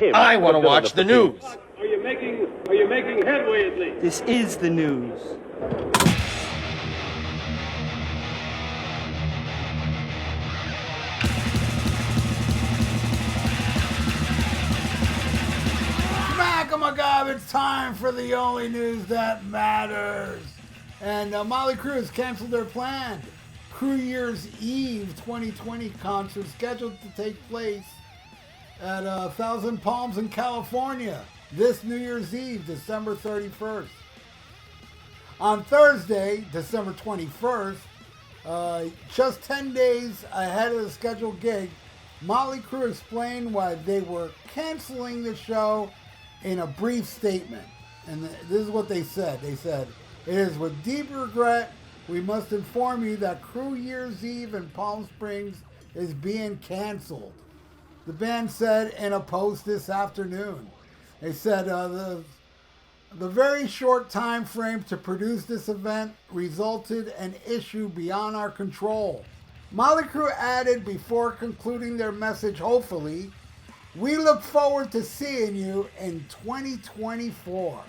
him. I want to watch the news. Are you making headway at least? This is the news. Oh my God, it's time for the only news that matters. And Mötley Crüe has canceled their planned Crue Year's Eve 2020 concert scheduled to take place at Thousand Palms in California this New Year's Eve, December 31st. On Thursday, December 21st, just 10 days ahead of the scheduled gig, Mötley Crüe explained why they were canceling the show in a brief statement. And this is what they said. They said, "It is with deep regret we must inform you that Crue Year's Eve in Palm Springs is being canceled." The band said in a post this afternoon. They said the very short time frame to produce this event resulted in an issue beyond our control. Mötley Crüe added before concluding their message, hopefully, "We look forward to seeing you in 2024.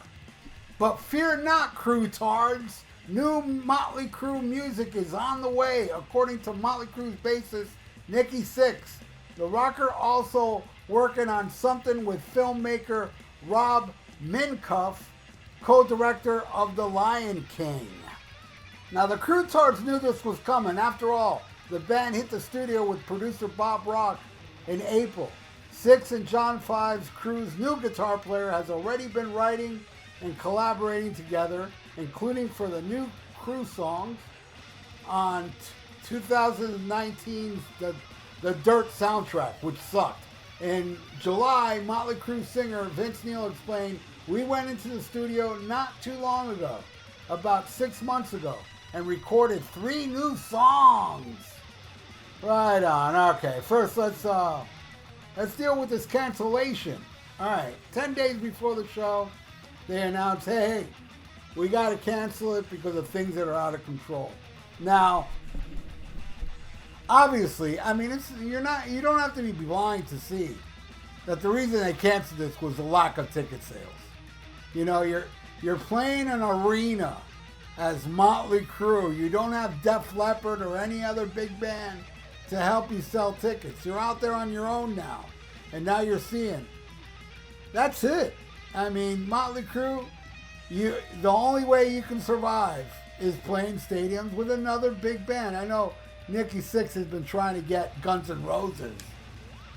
But fear not, Crue-tards. New Mötley Crüe music is on the way, according to Mötley Crüe's bassist, Nikki Sixx. The rocker also working on something with filmmaker Rob Minkoff, co-director of The Lion King." Now, the Crue-tards knew this was coming. After all, the band hit the studio with producer Bob Rock in April. Sixx and John Fives, Crue's new guitar player, has already been writing and collaborating together, including for the new Crue songs on 2019's the Dirt soundtrack, which sucked. In July, Mötley Crüe singer Vince Neil explained, "We went into the studio not too long ago, about 6 months ago, and recorded 3 new songs." Right on. Okay, first let's deal with this cancellation. All right, 10 days before the show, they announced, hey, we got to cancel it because of things that are out of control. Now, obviously, I mean, you don't have to be blind to see that the reason they canceled this was the lack of ticket sales. You know, you're playing an arena as Mötley Crüe. You don't have Def Leppard or any other big band to help you sell tickets. You're out there on your own now. And now you're seeing. That's it. I mean, Mötley Crüe, the only way you can survive is playing stadiums with another big band. I know Nikki Sixx has been trying to get Guns N' Roses.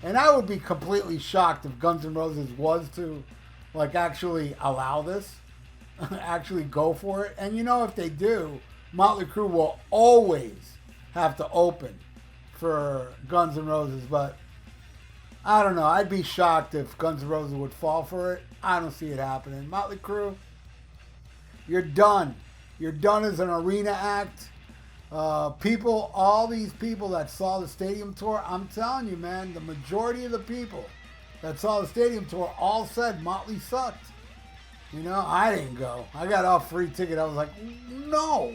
And I would be completely shocked if Guns N' Roses was to actually allow this. Actually go for it. And you know, if they do, Mötley Crüe will always have to open for Guns N' Roses, but I don't know. I'd be shocked if Guns N' Roses would fall for it. I don't see it happening. Mötley Crüe, you're done. You're done as an arena act. All these people that saw the stadium tour, I'm telling you, man, the majority of the people that saw the stadium tour all said Mötley sucked. You know, I didn't go. I got off free ticket. I was like, no.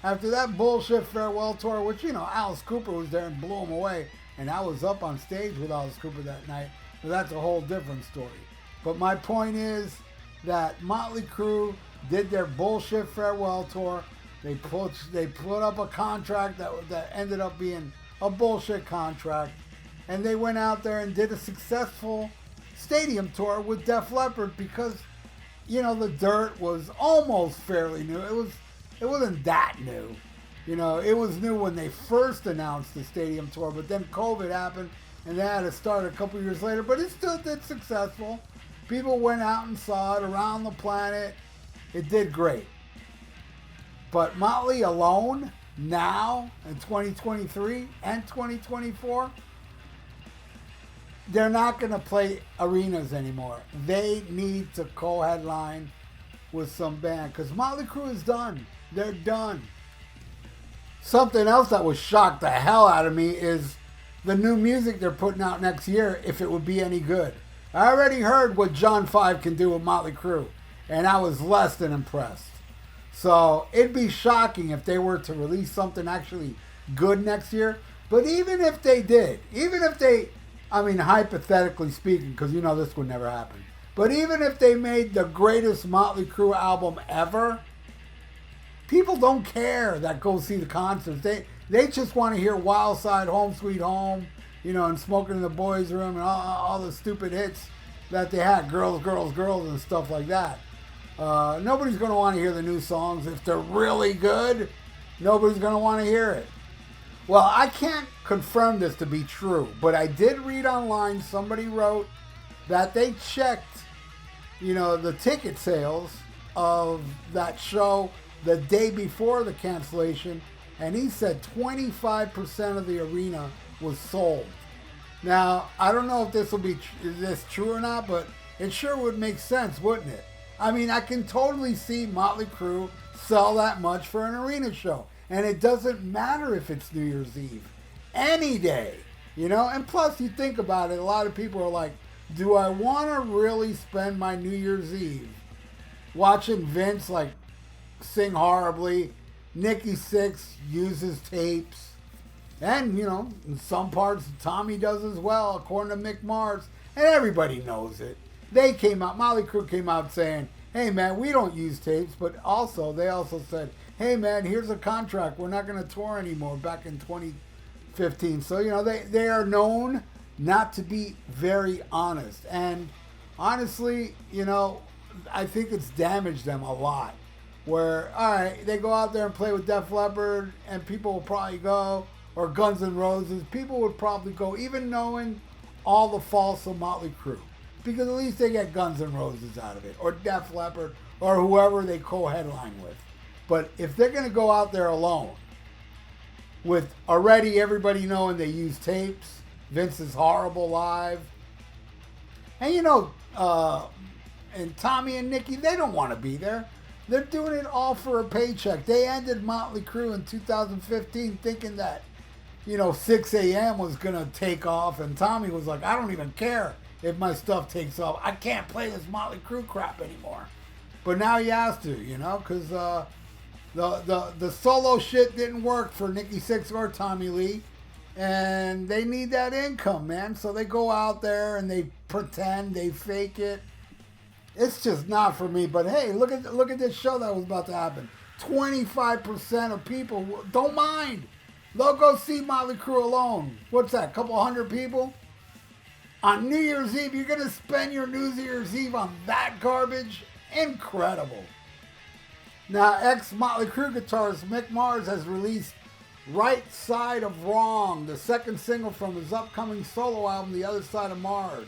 After that bullshit farewell tour, which, you know, Alice Cooper was there and blew him away, and I was up on stage with Alice Cooper that night, but that's a whole different story. But my point is that Mötley Crüe did their bullshit farewell tour. They put up a contract that ended up being a bullshit contract, and they went out there and did a successful stadium tour with Def Leppard because, you know, the Dirt was almost fairly new. It wasn't that new. You know, it was new when they first announced the stadium tour, but then COVID happened, and they had to start a couple years later, but it still did successful. People went out and saw it around the planet. It did great. But Mötley alone, now, in 2023 and 2024, they're not going to play arenas anymore. They need to co-headline with some band, because Mötley Crüe is done. They're done. Something else that was shocked the hell out of me is the new music they're putting out next year, if it would be any good. I already heard what John Five can do with Mötley Crüe, and I was less than impressed. So it'd be shocking if they were to release something actually good next year. But even if they did, even if they I mean, hypothetically speaking, because you know this would never happen. But even if they made the greatest Motley Crue album ever, people don't care that go see the concerts. They just want to hear Wild Side, Home Sweet Home, you know, and Smoking in the Boys' Room and all the stupid hits that they had, Girls, Girls, Girls and stuff like that. Nobody's going to want to hear the new songs. If they're really good, nobody's going to want to hear it. Well, I can't confirm this to be true, but I did read online, somebody wrote that they checked, you know, the ticket sales of that show the day before the cancellation, and he said 25% of the arena was sold. Now, I don't know if this will be is this true or not, but it sure would make sense, wouldn't it? I mean, I can totally see Motley Crue sell that much for an arena show. And it doesn't matter if it's New Year's Eve. Any day, you know? And plus, you think about it, a lot of people are like, do I want to really spend my New Year's Eve watching Vince, like, sing horribly, Nikki Sixx uses tapes, and, you know, in some parts, Tommy does as well, according to Mick Mars, and everybody knows it. They came out, Motley Crue came out saying, hey man, we don't use tapes, but also, they also said, hey man, here's a contract, we're not going to tour anymore back in 2015. So, you know, they are known not to be very honest. And honestly, you know, I think it's damaged them a lot. Where, all right, they go out there and play with Def Leppard and people will probably go, or Guns N' Roses, people would probably go, even knowing all the faults of Motley Crue. Because at least they get Guns N' Roses out of it, or Def Leppard, or whoever they co-headline with. But if they're going to go out there alone, with already everybody knowing they use tapes, Vince is horrible live, and you know, and Tommy and Nikki, they don't want to be there. They're doing it all for a paycheck. They ended Motley Crue in 2015 thinking that, you know, 6 a.m. was going to take off, and Tommy was like, I don't even care if my stuff takes off. I can't play this Motley Crue crap anymore. But now he has to, you know, because the solo shit didn't work for Nikki Sixx or Tommy Lee, and they need that income, man. So they go out there and they pretend, they fake it. It's just not for me. But hey, look at this show that was about to happen. 25% of people don't mind. They'll go see Motley Crue alone. What's that? A couple hundred people? On New Year's Eve, you're going to spend your New Year's Eve on that garbage? Incredible. Now, ex-Motley Crue guitarist Mick Mars has released Right Side of Wrong, the second single from his upcoming solo album, The Other Side of Mars.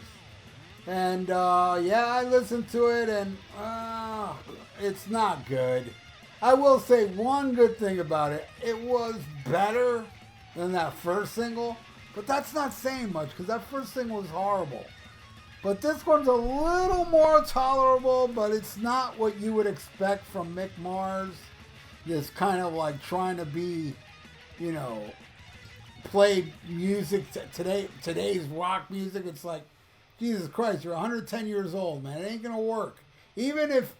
And, yeah, I listened to it, and it's not good. I will say one good thing about it. It was better than that first single, but that's not saying much, because that first single was horrible. But this one's a little more tolerable, but it's not what you would expect from Mick Mars. This kind of like trying to be, you know, play music, today's rock music. It's like, Jesus Christ, you're 110 years old, man. It ain't going to work. Even if,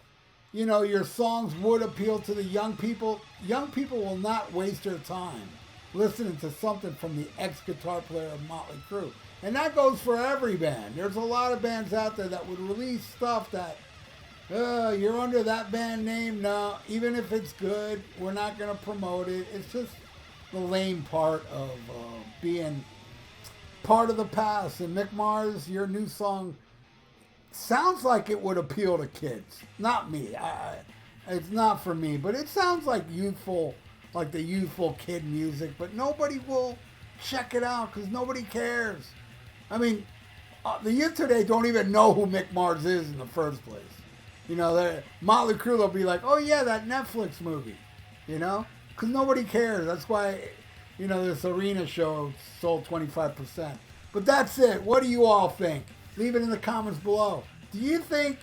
you know, your songs would appeal to the young people will not waste their time listening to something from the ex-guitar player of Motley Crue. And that goes for every band. There's a lot of bands out there that would release stuff that, you're under that band name. No, even if it's good, we're not going to promote it. It's just the lame part of being part of the past. And Mick Mars, your new song sounds like it would appeal to kids. Not me. It's not for me. But it sounds like youthful, like the youthful kid music. But nobody will check it out because nobody cares. I mean, the youth today don't even know who Mick Mars is in the first place. You know, Motley Crue, they'll be like, oh yeah, that Netflix movie. You know? Because nobody cares. That's why, you know, this arena show sold 25%. But that's it. What do you all think? Leave it in the comments below. Do you think,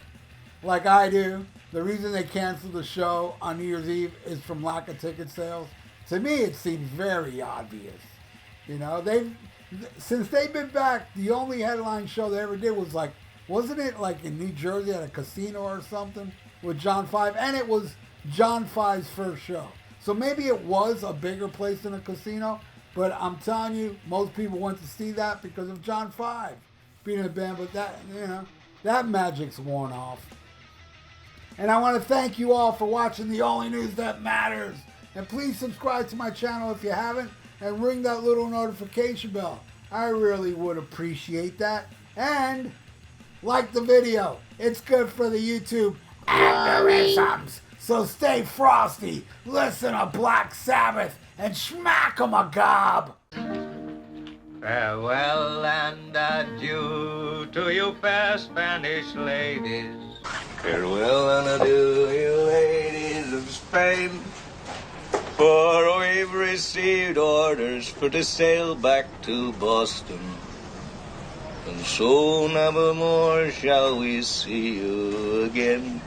like I do, the reason they canceled the show on New Year's Eve is from lack of ticket sales? To me, it seems very obvious. You know, since they've been back, the only headline show they ever did was like, wasn't it like in New Jersey at a casino or something with John Five? And it was John Five's first show. So maybe it was a bigger place than a casino, But I'm telling you, most people went to see that because of John 5 being in the band. But that, you know, that magic's worn off. And I want to thank you all for watching The Only News That Matters. And please subscribe to my channel if you haven't, and ring that little notification bell. I really would appreciate that. And like the video. It's good for the YouTube algorithms. So stay frosty, listen to Black Sabbath, and smack 'em a gob. Farewell and adieu to you fair Spanish ladies. Farewell and adieu, you ladies of Spain. For we've received orders for to sail back to Boston. And so never more shall we see you again.